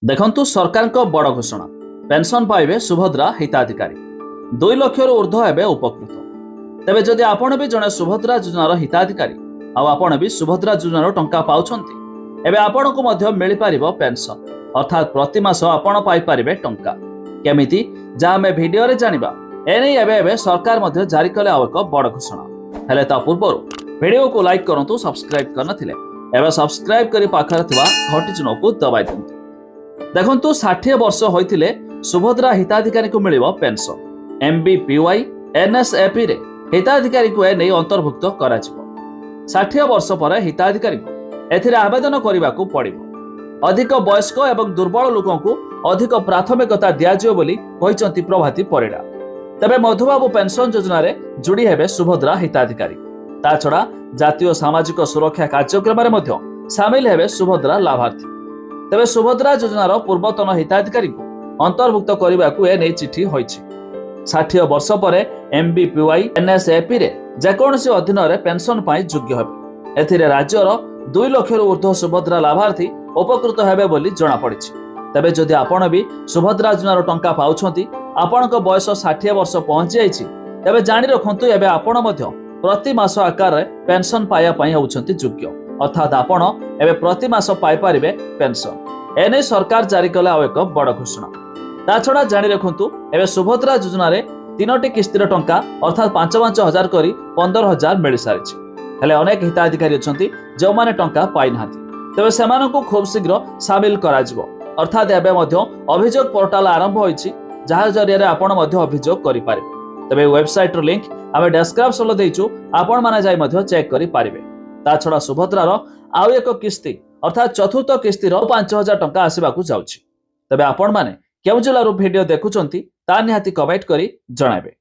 देखंतु सरकार बड़ घोषणा पेंशन पाइबे सुभद्रा हिताधिकारी 2 लाख रु ऊर्ध्व हेबे उपकृत। तेबे जदि आपण भी जने सुभद्रा योजनार हिताधिकारी आपण भी सुभद्रा योजनार टंका पाउछंती एबे आपनको मध्य मिली पारिबो पेंशन अर्थात प्रति मास आपण पाइ पारिबे टंका केमिति जा हमें वीडियो रे जानिबा एने एबे सरकार मध्य जारी कले आव एक बड़ घोषणा हेले ता पूर्व वीडियो को लाइक करंतु सब्सक्राइब करनथिले एबे सब्सक्राइब करी पाखर थिबा घंटी चिन्ह को दबाइ दियंतु। देखंतु 60 वर्ष होइतिले सुभद्रा हिताधिकारी को मिलिबो पेंशन एमबीपीवाई एनएसएपी रे हिताधिकारी को ए नै अंतर्भुक्त करा जिवो। 60 वर्ष पर हिताधिकारी को एथिरे आवेदन करिबा को पड़िबो। अधिक वयस्क एवं दुर्बल लोकन को अधिक प्राथमिकता दिया जिवो बोली कहिसंती प्रभाती परिडा। तबे मधुबाबू पेंशन योजना रे जुड़ी हेबे सुभद्रा हिताधिकारी ता छडा जातीय सामाजिक सुरक्षा कार्यक्रम रे मध्य शामिल हेबे सुभद्रा लाभार्थी। तेबे सुभद्रा योजनार पूर्वतन हिताधिकारी को अंतर्भुक्त करने को ए चिठी होइछि। 60 वर्ष पर एमबीपीवाई एनएसएपी रे जेकोसी अधीन रे पेंशन पाई योग्य हेबे। एथिरे राज्यर 2 लाख रु ऊर्ध्व सुभद्रा लाभार्थी उपकृत हेबे बोली जणा पड़िछि। तेबे जदि आपण भी सुभद्रा योजनार टंका पाउछंती आपणक बयस 60 वर्ष पहुंची जाइछि तेबे जानि रखंतु एबे आपण मध्य प्रति मास आकार रे पेंशन पाया पई होउछंती योग्य अर्थात आपण एबे प्रति मास पाई पारिबे पेंशन एने सरकार जारी कले आव एक बड़ घोषणा। ता छडा जानि रखंतु एबे सुभद्रा योजना रे 3टी किस्तिर टंका अर्थात 5-5 हजार करी 15,000 मिल सारिछि। हेले अनेक हिताधिकारी अछंती जो माने टंका पाइ नाथि तेबे सेमानकु खूब शीघ्र शामिल करा जिवो अर्थात एबे मध्य अभियोग पोर्टाल आरंभ होइछि जहा जरिया रे आपण मध्य अभियोग करि पारिबे। तबे वेबसाइट रो लिंक आमे डिस्क्रिप्शन लो देइछु आपण माने जाय मध्य चेक करि पारिबे। ता छडा सुभद्रार आउ एक किस्ती अर्थात चतुर्थ किस्तीर 5,000 टंका आसीबाकू जाउछि। तबे आपण माने केउ जिल्लारू वीडियो देखुचंती ता निहाती कमेंट करी जणाइबे।